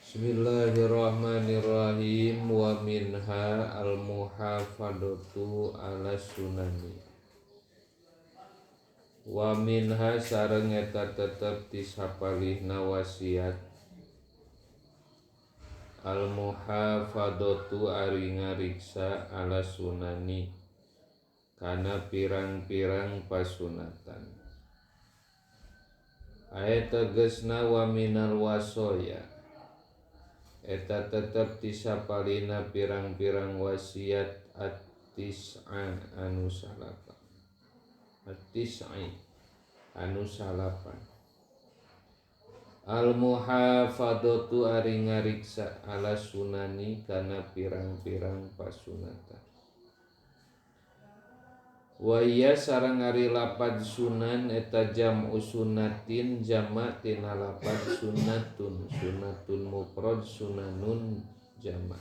Bismillahirrahmanirrahim. Wa minha al-muhafadatu ala sunani. Wa minha sareng eta tetep ti sapalihna wasiat al-muhafadatu ari ngariksa ala sunani kana pirang-pirang pasunatan. Aya tegesna wa minal wasoya eta tetep ti sapalihna pirang-pirang wasiat at-tis'a anu salapan. At-tis'i anu salapan. Al-muhafadatu ari ngariksa ala sunani kana pirang-pirang pasunatan. Wa iya sareng ari lapad sunan eta jam'u sunatin jama' tina lapad sunatun. Sunatun mufrad sunanun jama'.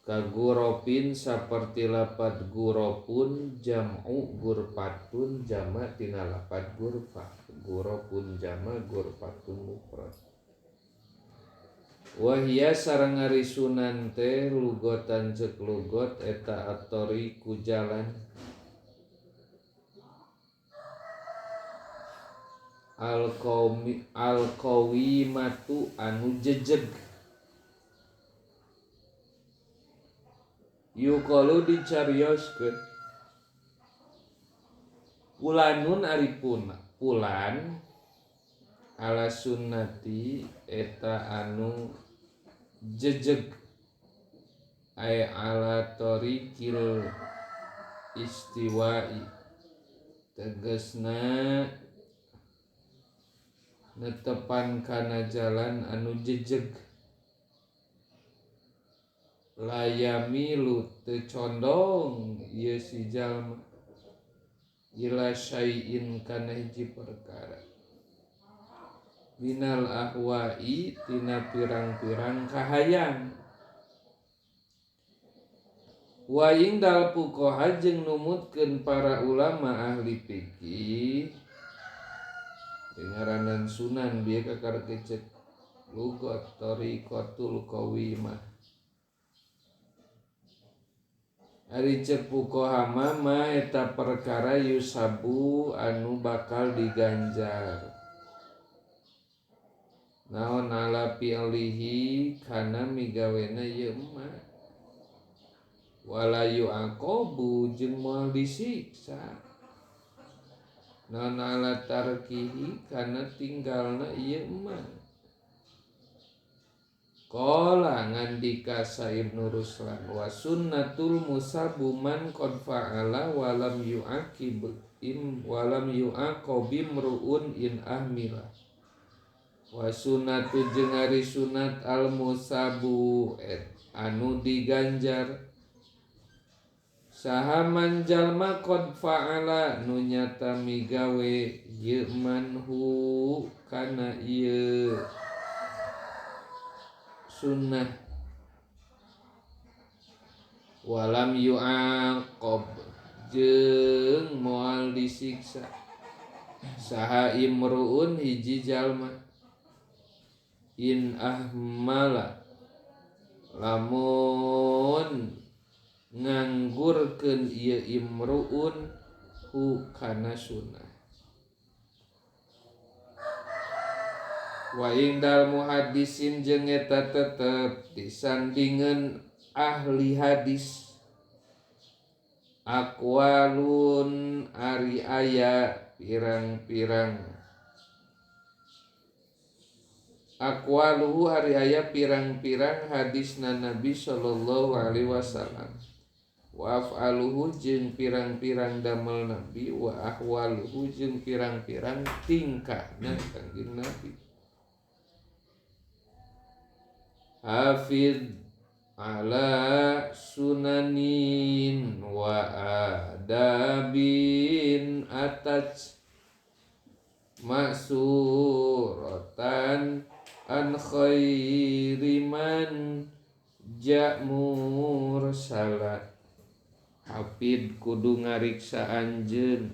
Kaguropin saperti lapad guropun jam'u gurpatun jama' tina lapad gurfa. Guropun jama' gurpatun mufrad. Wahia sareng ari sunan teh lugotan cek lugot eta at-thariqu jalan al-qawimatu anu jejeg. Yuqalu dicarioskeun pulanun ari pulan ala sunnati eta anu jejeg ay ala tariqil istiwa'i tegesna netepan kana jalan anu jejeg. Layamilu teu condong ieu si jalma ila syai'in kana hiji perkara minal ahwa'i tina pirang-pirang kahayang. Wa indal fuqaha jeung numutkeun para ulama ahli fikih ngaranan sunan bieu kakarek cek lugot tariqatul qawimah. Ari cek fuqaha mah eta perkara yusabu anu bakal diganjar. Naon ala fi'lihi kana migawena ieu mah. Wala yu'aqabu jeung moal disiksa. Naon ala tarkihi kana tinggalna ieu mah. Qala ngandika sa Ibnu Ruslan wa sunnatul musabu man qad fa'ala walam yu'aqib walam yu'aqabim ru'un in ahmila. Wa sunnatu jeung ari sunat al musabu anu diganjar sahaman jalma qad fa'ala nu nyata migawe ieu manhu kana ieu sunnah walam yu'aqab jeung moal disiksa saha imruun hiji jalma in ahmala lamun nganggurkeun ieu imruun hu kana sunnah. Wa indal muhaddisin jeung eta tetep disandingeun ahli hadis aqwalun ari aya pirang-pirang aqwaluhu ari aya pirang-pirang hadisna Nabi sallallahu alaihi wasallam wa af'aluhu jeung pirang-pirang damel Nabi wa ahwaluhu jeung pirang-pirang tingkahna kanjeng Nabi. Hafid ala sunanin wa adabin ataj maksuratan an khairi man ja'mur salat. Hafid kudu ngariksa anjeun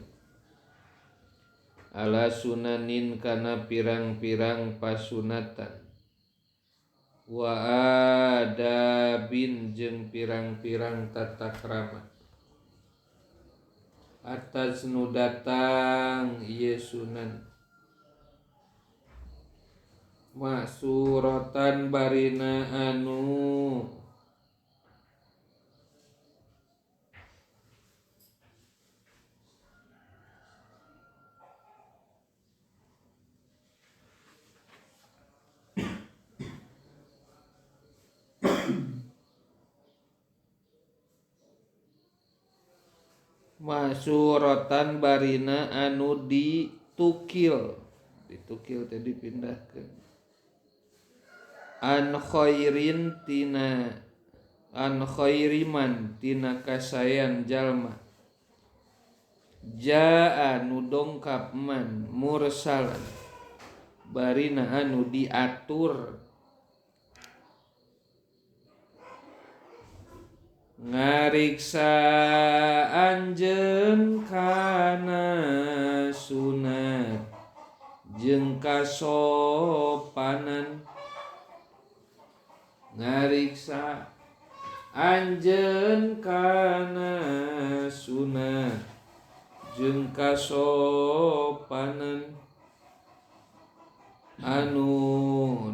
ala sunanin kana pirang-pirang pasunatan wa adabin jeung pirang-pirang tata krama atas nu datang ieu sunan maksuratan barina anu maksuratan barina anu ditukil teh dipindahkeun an khairiman tina kasayan jalma jaa anu dongkap man mursalan barina anu diatur ngariksa anjeun kana sunat jeung kasopanan ngariksa anjeun kana sunat jeung kasopanan anu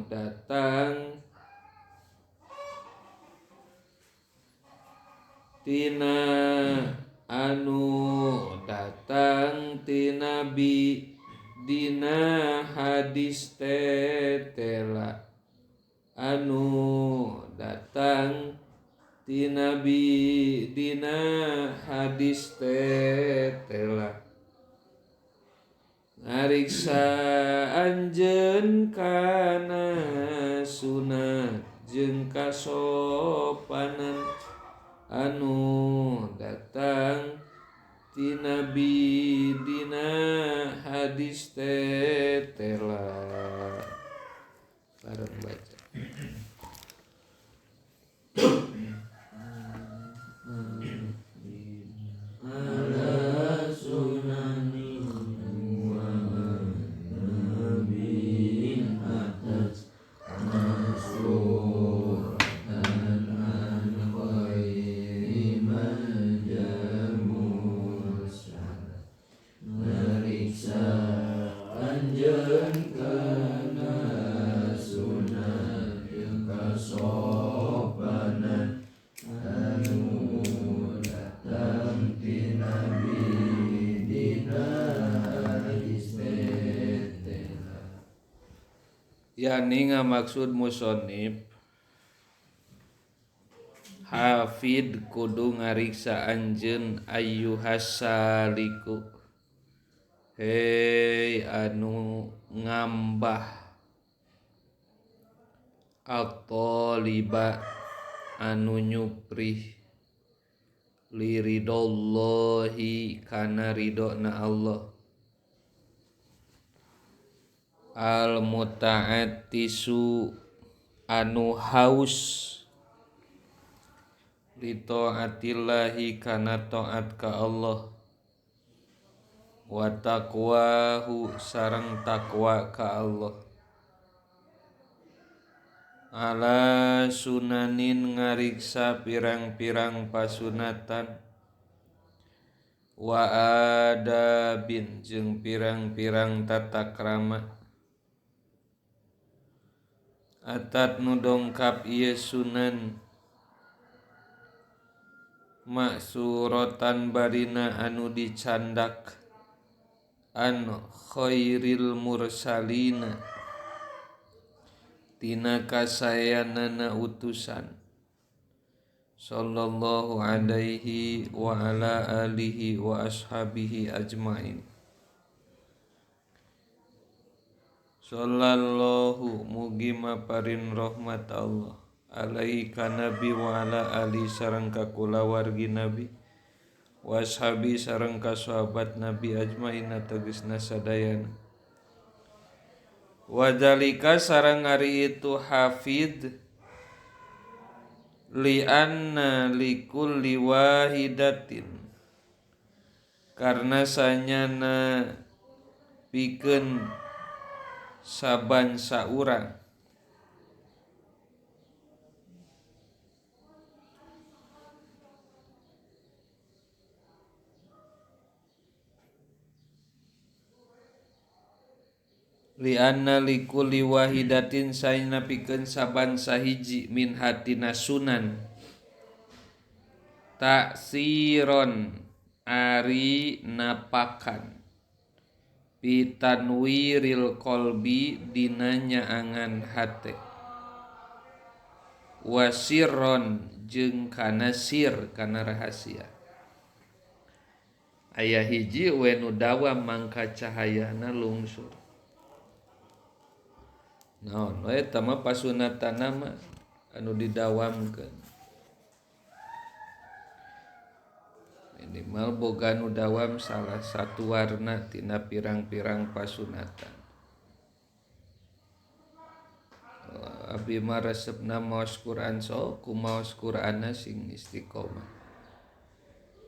datang tina bi dina hadis tetela anu datang tina bi dina hadis tetela ngariksa anjeun kana sunat jeung kasopanan anu datang tina bi dina hadis tetela bareng baca ala sunani wa nabiin atas masuratan an khairi man jamusan ngariksa anjeun kana sunat jeung kasopanan anu datang tina bi dina hadis tetela yani ngamaksud musonib hafid kudu ngariksa anjeun ayyuhas saliku hei anu ngambah at-taliba anu nyuprih liridallahi kana ridona Allah al muta'attisu anu haus li taatillahi kana taat ka Allah wa taqwahu sareng takwa ka Allah ala sunanin ngariksa pirang-pirang pasunatan wa adabin jeung pirang-pirang tata krama atat nu dongkap ieu sunan maksuratan barina anu dicandak an khairil mursalina tina kasayanana utusan sallallahu alaihi wa ala alihi wa ashabihi ajmain sallallahu mugi maparin rahmat Allah alaihi ka nabi wa ala ali sareng ka kulawargi nabi wa ashabi sareng ka sahabat nabi ajmain tegasna sadayana wadalika sareng ari itu hafid li anna likulli wahidatin karna sanyana pikeun saban saurang lianna likulli wahidatin sayna pikeun saban sahiji min hatina sunan taksiron ari napakan pitanwiril qalbi dina nyaangan hate wasirron jeung kana sir kana rahasia aya hiji we nu dawam mangka cahayana lungsur naon we eta mah pasunatana mah anu didawamkeun minimal boga nu dawam salah satu warna tina pirang-pirang pasunatan. Abi mah resepna maos Quran sok kumaos Qur'anna sing istiqomah.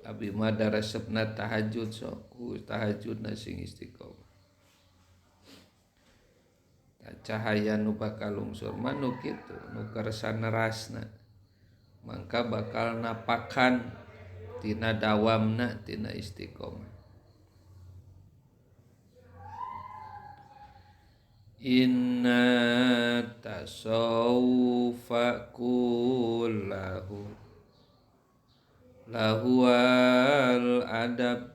Abi mah da resepna tahajud sok ku tahajudna sing istiqomah. Cahaya nu bakal lungsur mah nu kitu nu kersana rasna mangka bakal napakan tina dawamna tina istiqomah. Inna tasawufa kullahu lahuwal adab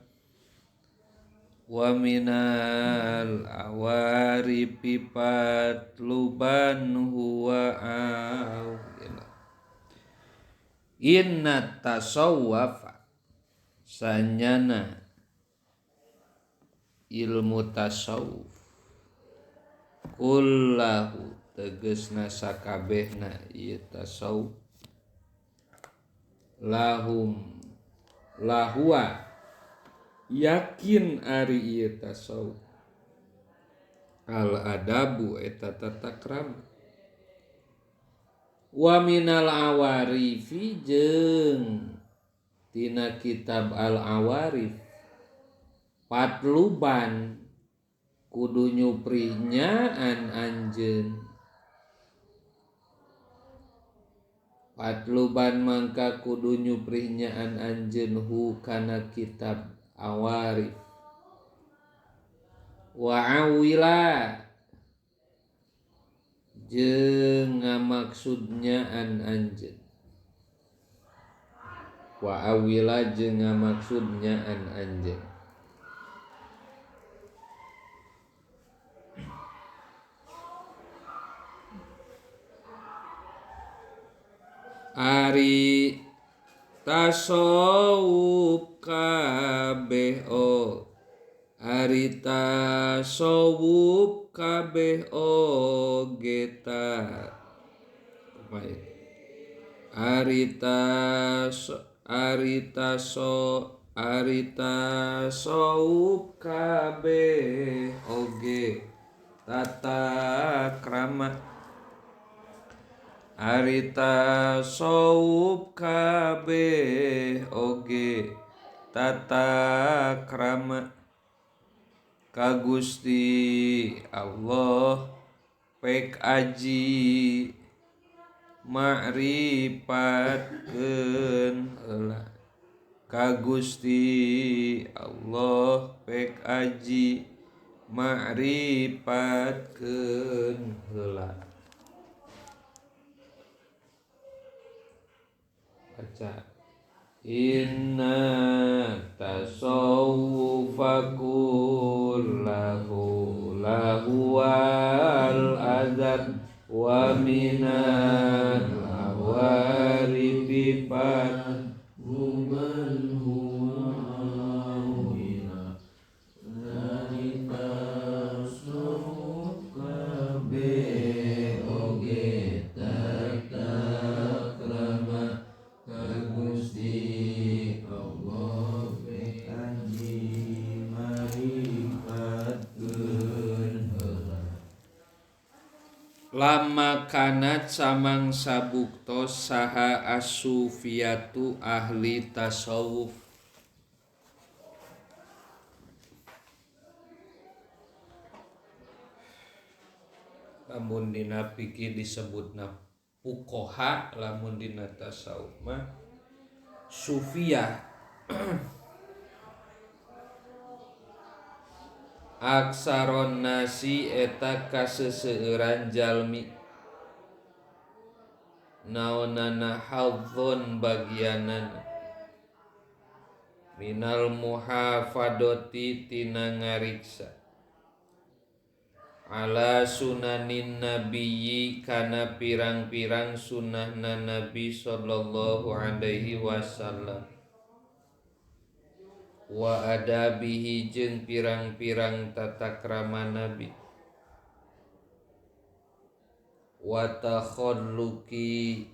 wa minal awarifi patluban huwa awila. Inna tasawwafa sanyana ilmu tasawuf kullahu tegesna sakabehna ieu tasawuf lahuwa yakin ari ieu tasawuf al adabu eta tata krama wa minal awarifi jeung tina kitab al awarif patluban kudu nyuprih nyaan anjeun patluban mangka kudu nyuprih nyaan anjeun hu kana kitab awarif wa awila jeung ngamaksud nyaan anjeun wa awila jeung ngamaksud nyaan anjeun ari tasawuf kabeh ari tasawuf kabeh geta ari tasawuf kabeh oge tata krama ari tasawuf kabeh oge tata krama ka Gusti Allah pek aji ma'rifatkeun heula ka Gusti Allah pek aji ma'rifatkeun heula. Baca inna tasawufa kullahu lahuwal adab wa minal awarifi patluban huwa awila dari tasawuf kabeh oge tata krama Gusti Allah aji marifatkeun heula lama kanat samangsa buktos saha as-sufiyatu ahli tasawuf lamun dina fikih disebutna fuqaha lamun dina tasawuf mah sufiyah aksaron nasi eta kaseseueuran jalmi naonana hadzon bagianana minal muhafadoti tina ngariksa ala sunanin nabiyyi kana pirang-pirang sunnahna nabi sallallahu alaihi wasallam wa adabihi jeung pirang-pirang tata krama nabi wa takhalluqi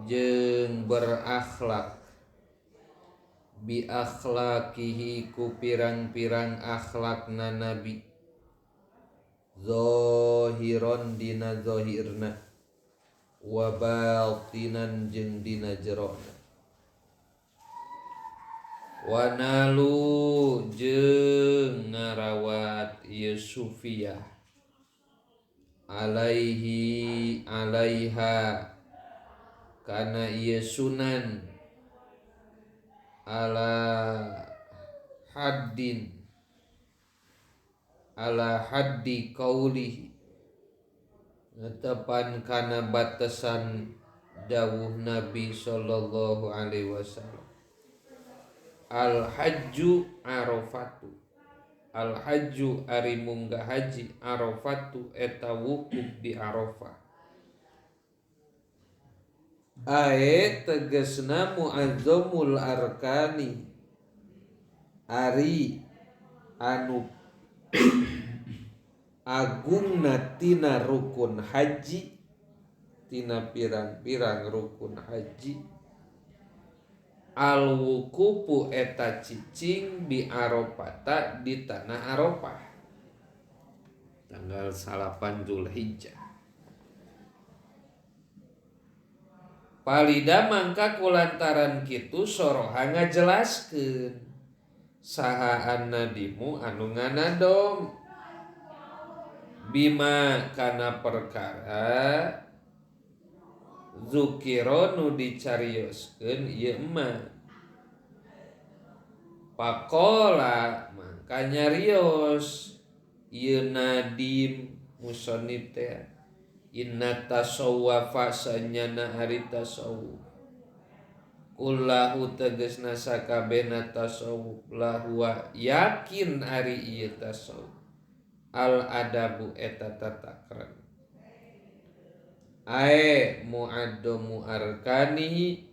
jeung berakhlak bi akhlaqihi ku pirang-pirang akhlakna nabi zahiron dina zahirna wa batinan jeung dina jerona wa nalu jeung ngarawat ieu sufiyah alaihi alaiha kana ieu sunan ala haddi qaulihi netepan kana batasan dawuh Nabi sallallahu alaihi wasallam al hajju arafatu al hajju ari munggah haji arafatu eta wukuf di Arafah ae tegesna muazzamul arkani ari anu agungna tina rukun haji tina pirang-pirang rukun haji al wukufu eta cicing bi Arafah di tanah Arafah tanggal 8 Zulhijjah palida mangka kulantaran kitu soroha ngajelaskeun saha annadimu anu nganadom bima kana perkara zukiro nu dicarioskeun ieu mah pakola mangka nyarios ieu nadim musannif teh inna tasawwafa sanyana ari tasawuf kullahu tegesna sakabehna tasawuf lahua yakin ari ieu tasawuf al adabu eta tata krama ae muaddamu arkanihi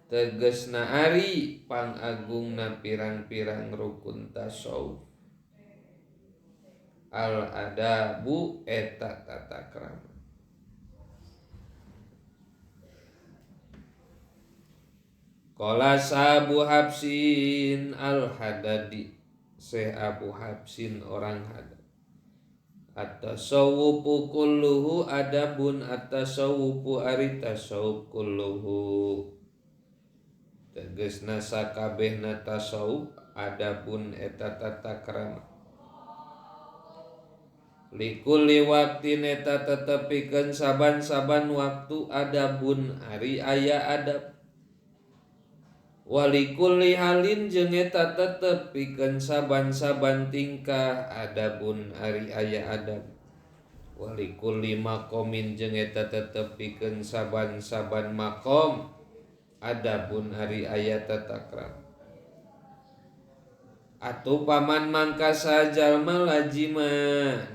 tegesna ari pangagungna pirang-pirang rukun tasawuf al adabu eta tata krama qala Abu Habsin al Hadadi Syekh Abu Habsin orang Hadad at-tasawwufu kulluhu adabun at-tasawwufu ari tasawuf kulluhu tegesna sakabehna tasawuf adabun eta tata krama likulli waktin eta tetepikeun saban-saban waktu adabun ari aya adab walikulli halin jeung eta tetepikeun saban-saban tingkah adabun ari aya adab walikulli maqamin jeung eta tetepikeun saban-saban maqam adabun ari aya tata krama atuh paman mangka sajalma lajima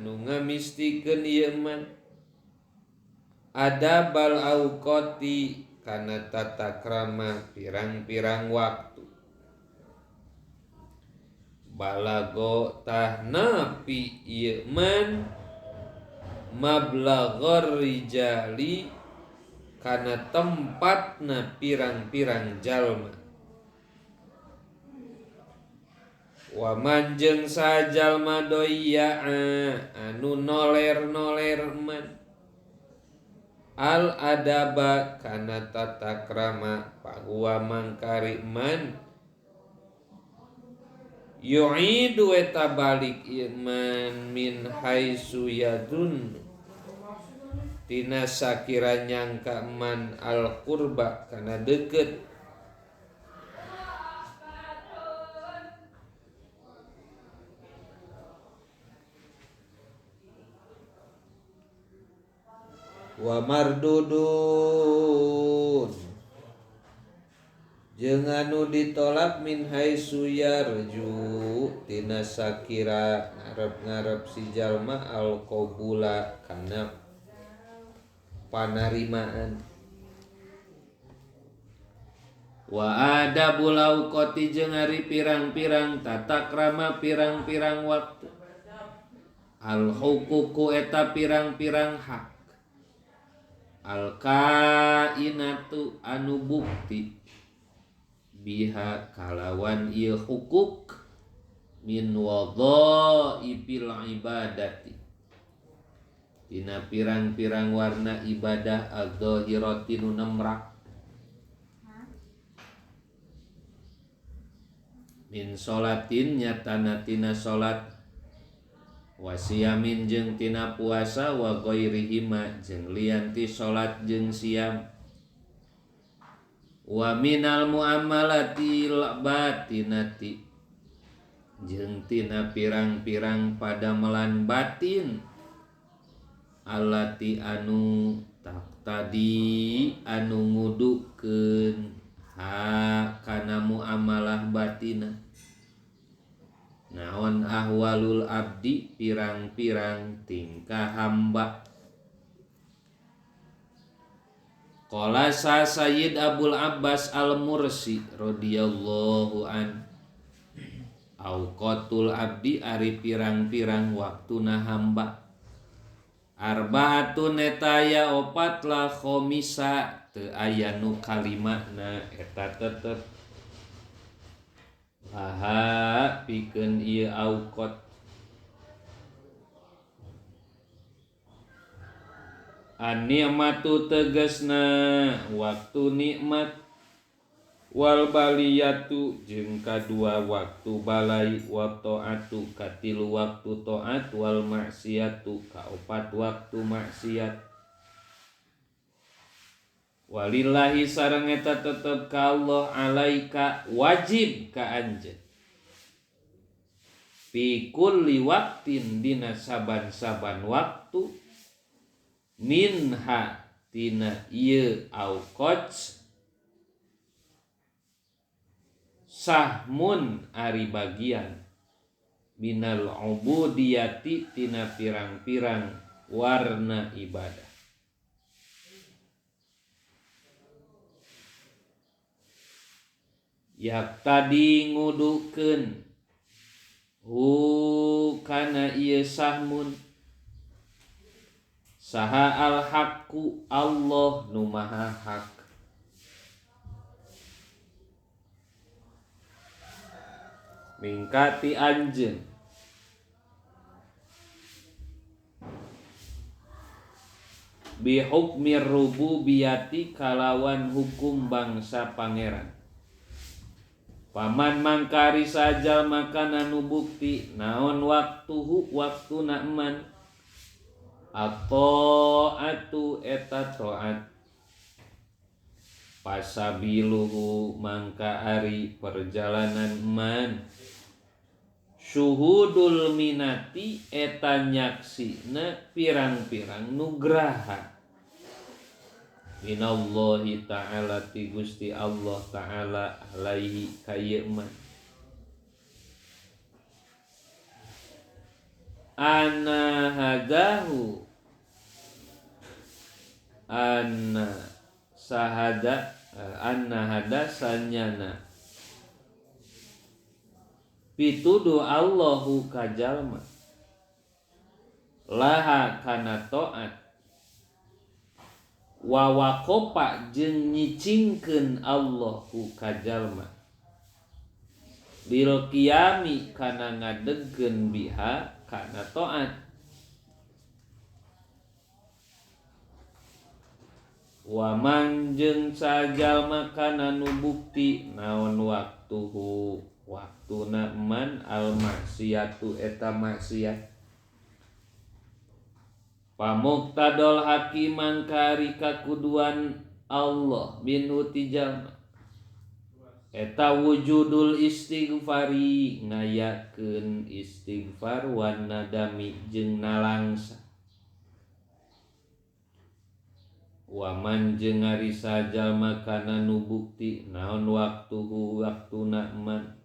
nu ngamistikeun ieu mah adabal auqati kana tata krama pirang-pirang waktu balago tah napi ieu man mablaghar rijali kana tempatna pirang-pirang jalma wa manjeng sajalma doya anu noler-noler man al adaba kana tata krama pahuwa mangkari man yu'idu eta balik iman min haitsu yadun tina sakira nyangka man al qurba kana deukeut wa mardudun jeung anu ditolak min haitsu yarju tina sakira ngarep-ngarep si jalma al qabula kana panarimaan. Wa adabul auqati jeung ari pirang-pirang tata krama pirang-pirang waktu. Al huququ eta pirang-pirang hak. Al kainatu anu bukti biha kalawan ieu hukuk min wadhaifil ibadati tina pirang-pirang warna ibadah adzahirati nu nemrak min sholatin nyatana tina salat wasiyamin jeung tina puasa wa ghairihima jeung lianti salat jeung siam wa minal muamalati batinati jeung tina pirang-pirang padamelan batin allati anu taqtadi anu ngudukeun ha kana muamalah batina naon ahwalul abdi pirang-pirang tingkah hamba. Qala Sayyid Abul Abbas Al-Mursi radhiyallahu an auqatul abdi ari pirang-pirang waktuna hamba arbaatun etaya opat la khomisa teu aya nu kalimatna eta tetep laha pikeun ieu auqat. An-ni'matu tegasna waktu nikmat wal baliyatu jeung kadua waktu balai wa ta'atu katilu waktu ta'at wal maksiatu kaopat waktu maksiat. Walillahi sareng eta tetep ka Allah alaika wajib ka anjeun fi kulli waqtin dina saban-saban waktu minha tina ieu auqat sahmun ari bagian minal ubudiyati tina pirang-pirang warna ibadah. Yak tadi ngudukeun hu kana ieu sahmun saha al haqqu Allah nu maha hak. Mingkati anjeun bi hukmi rububiyati kalawan hukum bangsa pangeran. Paman mangkari sajal makan anu bukti naon waktuhu waktuna man at-ta'atu eta ta'at pasabiluhu mangka ari perjalanan man syuhudul minati eta nyaksina pirang-pirang nugraha minallahi ta'ala ti Gusti Allah ta'ala alaihi kayeuman anna hadahu anna hada sanyana pituduh Allahu kajalma laha kana taat wa waqopa jeung nyicingkeun Allahu kajalma bil qiyami kana ngadegkeun biha kana taat wa man jeung sajalma kana nu bukti naon waktuhu waktuna man al maksiatu eta maksiat pamuqtadol hakiman kari kakuduan Allah minhu ti jalma eta wujudul istighfari ngayakeun istighfar wan nadami jeung nalangsa Waman jeung ari sajalma kana nu bukti naon waktuhu waktuna man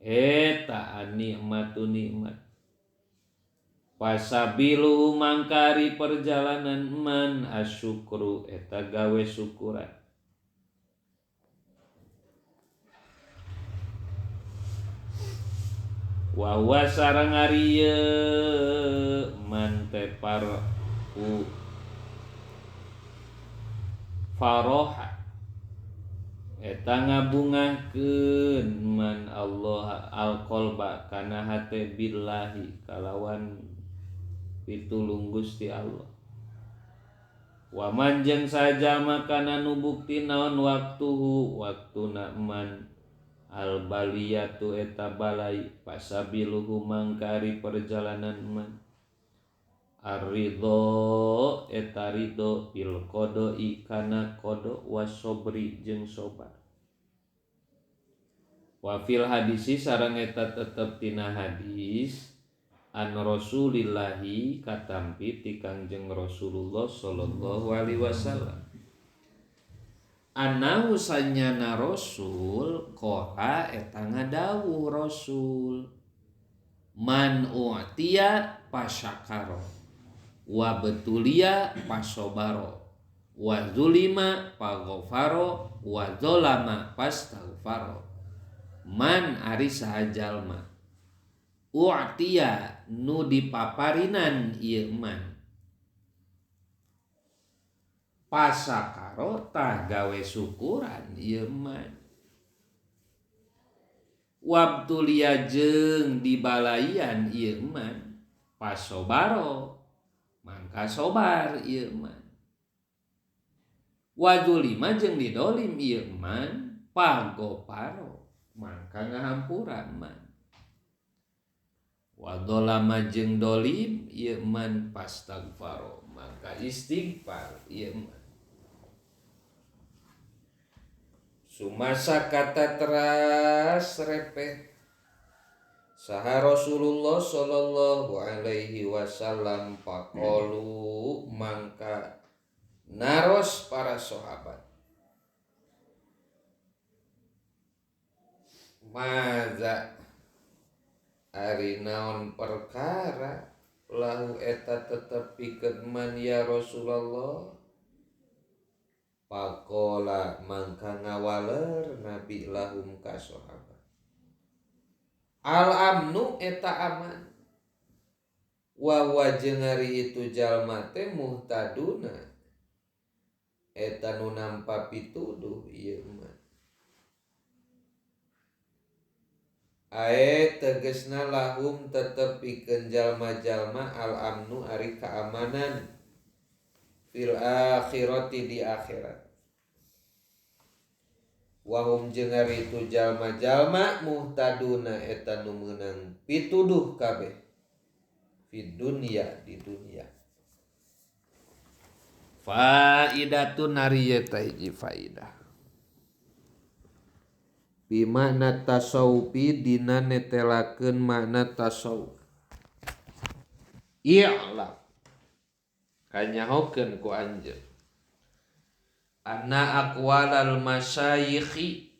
eta nikmatu nikmat pasabilu mangkari perjalanan man asyukru eta gawe syukuran wa sareng ari man teh faroha eta ngabungahkeun man Allah alqalba kana hate billahi kalawan pitulung Gusti Allah. Wa man jeung sajama kana nu bukti naon waktuhu waktuna man al baliyatu eta balai pasabiluhu mangkari perjalanan man ar-ridho eta ridho bil qodoi kana qodo wasobri jeung sobar. Wa fil hadisi sareng eta tetep tina hadis an Rasulillahi katampi ti Kangjeng Rasulullah sallallahu alaihi wasallam annahu sanyana Rasul qala eta ngadawuh Rasul man u'tiya pasyakaro wa betulia pasobaro wa zulima paghfaro wa zolama pastaghfaro man ari sahajalma u'tiya nu dipaparinan ieu man pasakaro tah gawe syukuran ieu man wabtulia jeung dibalaian ieu man pasobaro mangka sobar ieu man wajulima jeung didolim ieu man pagoparo mangka ngahampuran man wadolama jeung dolim ieu man pastagfaro mangka istighfar ieu man sumasa kata teras repeh saha Rasulullah sallallahu alaihi wasallam paqalu mangka naros para sahabat maza ari naon perkara lahu eta tetep pikeun man ya Rasulullah paqala mangka ngawaleur Nabi lahum ka sahabat al-amnu eta aman wa jeung ari itu jalma teh muhtaduna eta nu nampa pituduh ieu mah ae tegesna lahum tetep pikeun jalma-jalma al-amnu ari keamanan fil akhirati di akhirat wahum jeung ari itu jalma-jalma muhtaduna eta nu meunang pituduh kabeh fid dunya di dunia. Faidatun ari eta hiji faidah bimakna tasawufi dina netelakeun makna tasawuf i'lam kanyahokeun ku anjeun anna aqwalal masyayikhi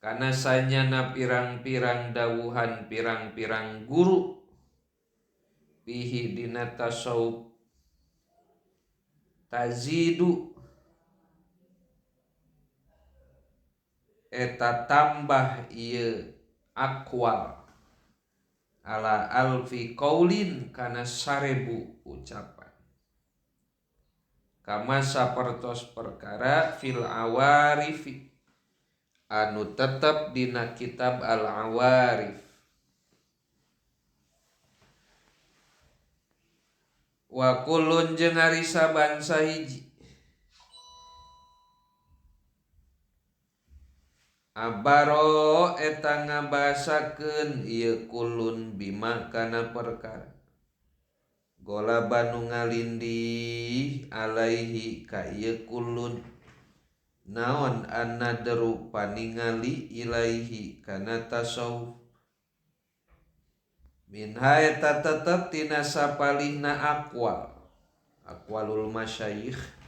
kana sanyana pirang-pirang dawuhan pirang-pirang guru bihi dina tasawuf tazidu eta tambah ieu aqwal ala alfi qaulin kana 1000 ucapan kama sapertos perkara fil awarifi anu tetep dina kitab al awarif wa kullun jeung ari saban sahiji abaro eta ngabasakeun ieu kullun bima kana perkara gola banu ngalindih alaihi ka ieu kullun naon annadru paningali ilaihi kana tasawuf minha eta tetep tina sapalihna aqwalul masyayikh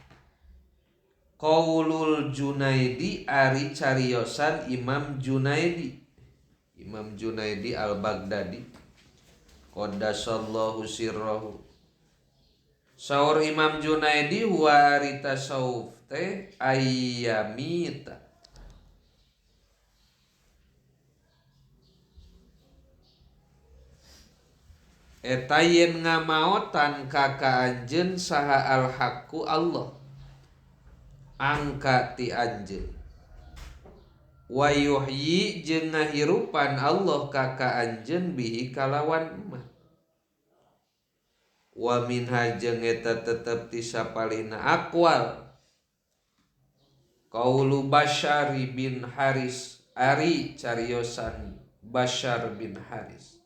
Qaulul Junaidi ari cariosan Imam Junaidi. Imam Junaidi al-Baghdadi qaddasallahu sirrahu. Saur Imam Junaidi huwa ari tasawuf teh ayyamita. Eta yen ngamaotan ka anjeun saha al-haqqu Allah. Angka ti anjeun. Wa yuhyi jeung ngahirupan Allah ka anjeun bihi kalawan emat. Wa minha jeung eta tetep ti sapalina aqwal qaulu Bashar bin Haris ari cariosan Bashar bin Haris.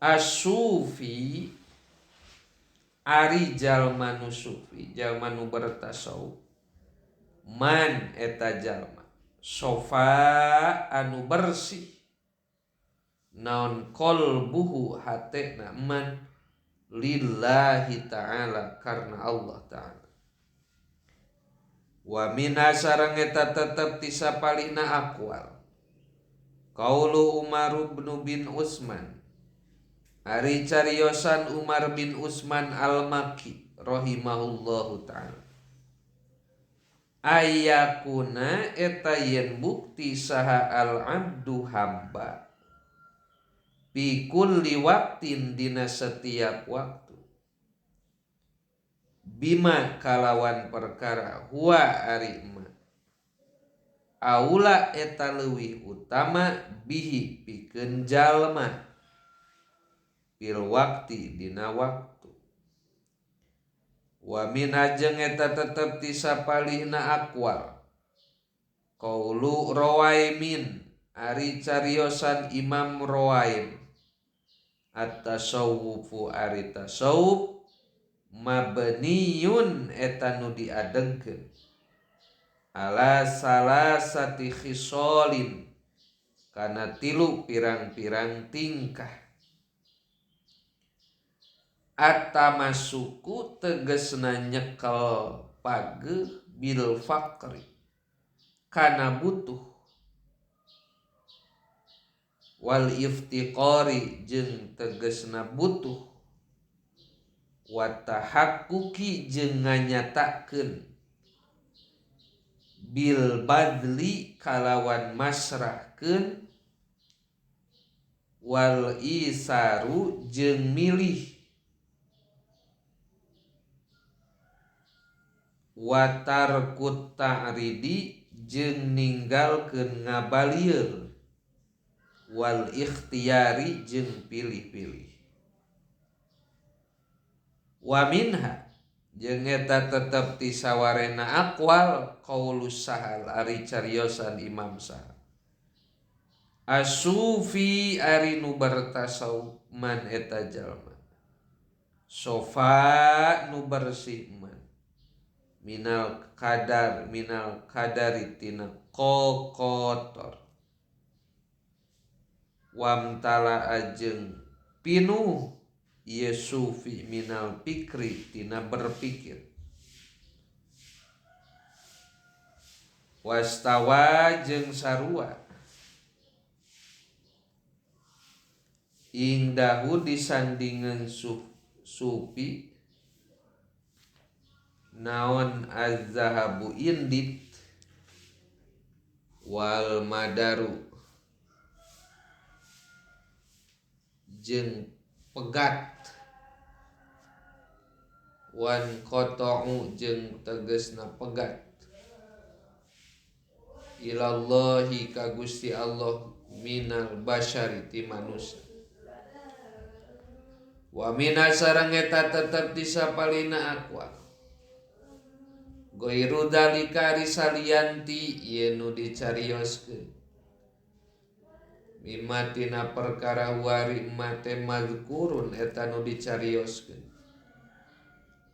As-sufi ari jalma nu sufi, jalma nu bertasawuf. Man eta jalma sofa anu bersih naon qalbuhu hatena man lillahi ta'ala karena Allah ta'ala. Wa min sareng eta tetep ti sapalina aqwal qaulu Umar bin Utsman ari cariosan Umar bin Utsman al-Makki rahimahullahu ta'ala. Ayakuna eta yen bukti saha al-abdu hamba bi kulli waqtin dina setiap waktu bima kalawan perkara huwa ari ma aula eta leuwih utama bihi pikeun jalma bil waqti dina waktu. Wa min ajeng eta tetep ti sapalihna aqwal qaulu Rawaimin ari cariosan Imam Rawaim at-tasawwufu ari tasawuf mabniyun eta nu diadengkeun ala salasati khisolin kana tilu pirang-pirang tingkah. At-tamasuku tegesna nyekel pageuh bil faqri kana butuh wal iftiqari jeung tegesna butuh wa tahaqquqi jeung nganyatakeun bil badli kalawan masrahkeun wal isaru jeung milih wa tarkut ta'ridi jeung ninggalkeun ngabalieur wal ikhtiyari jeung pilih-pilih. Wa minha jeung eta tetep ti sawarena aqwal qaulus Sahal ari cariosan Imam Sahal. As-sufi ari nu bertasawuf man eta jalma sofa nu bersih man minal kadari tina kokotor wamtala ajeng pinuh ieu sufi minal pikri tina berpikir wastawa jeung sarua ingdahu disandingan sufi naon az-zahabu indit wal madaru jeung pegat wan qata'u jeung tegesna pegat ilallahi ka Gusti Allah minal basyari ti manusia. Wa mina sareng eta tetep ti sapalina aqwal Goiru dalika risalianti ieu nu dicarioskeun mimatina perkara wari mate mazkurun eta nu dicarioskeun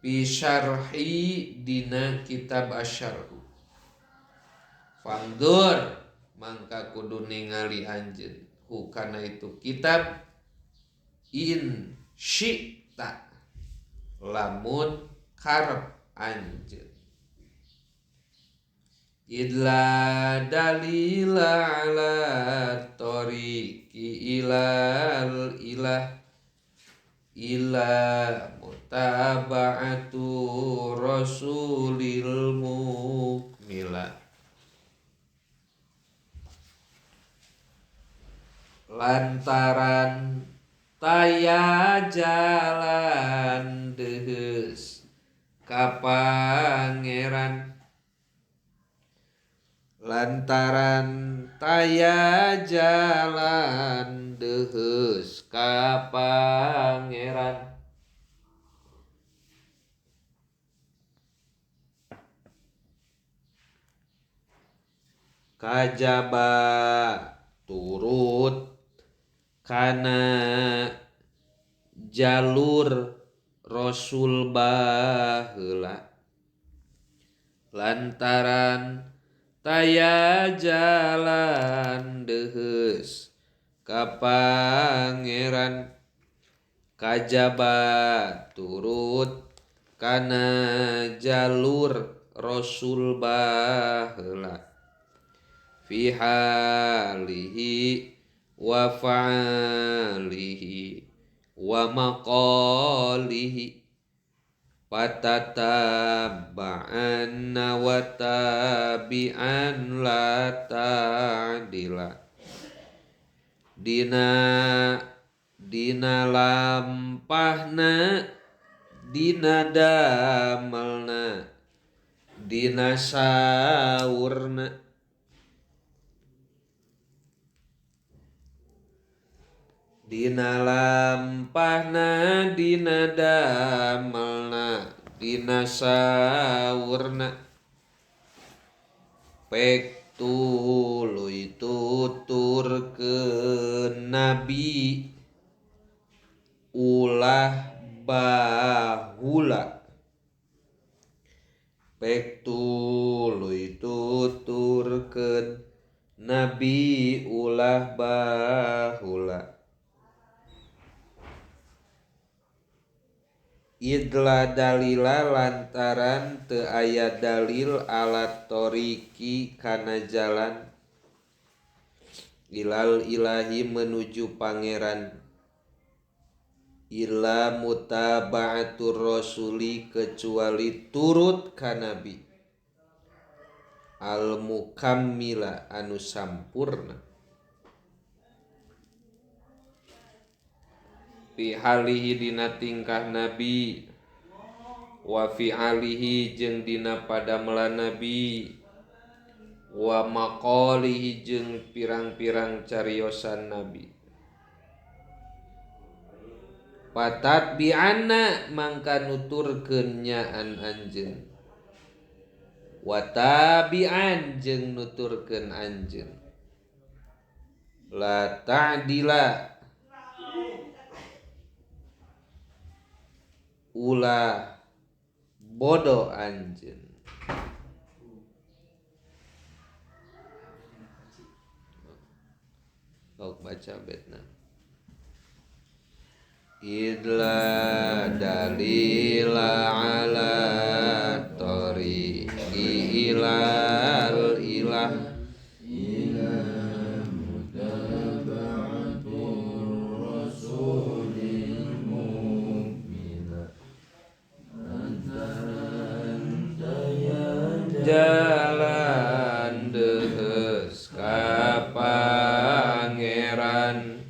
fi syarhi dina kitab asyarhu fangdur mangka kudu ningali anjeun hu kana itu kitab in syi'ta lamun karep anjeun. idla dalila ala tariqi ilal ilah ila mutaba'atu rasulil mukmila lantaran taya jalan deus ka pangeran lantaran taya jalan deus ka pangeran kajaba turut kana jalur Rasul baheula lantaran taya jalan deus ka pangeran kajaba turut kana jalur Rasul baheula fi halihi wa fa'alihi wa maqalihi patatabba'an wa tabi'an la ta'dila dina lampahna dina damelna dina saurna dina lampahna dina damelna dina saurna pek tuluy tuturkeun nabi ulah bahula pek tuluy tuturkeun nabi ulah bahula idla dalila lantaran teu aya dalil alat toriki kana jalan ilal ilahi menuju pangeran illa mutaba'atur rasuli kecuali turut ka nabi al mukammila anu sampurna fi halihi dina tingkah nabi wa fi alihi jeung dina padamela nabi wa maqalihi jeung pirang-pirang cariosan nabi patat bi'anna mangka nuturkeun nyaan anjeun wa tabi'an jeung nuturkeun anjeun la ta'dila ulah bodoh anjeun sok baca betna idla dalila ala tariqi ilal ilah jalan deus ka pangeran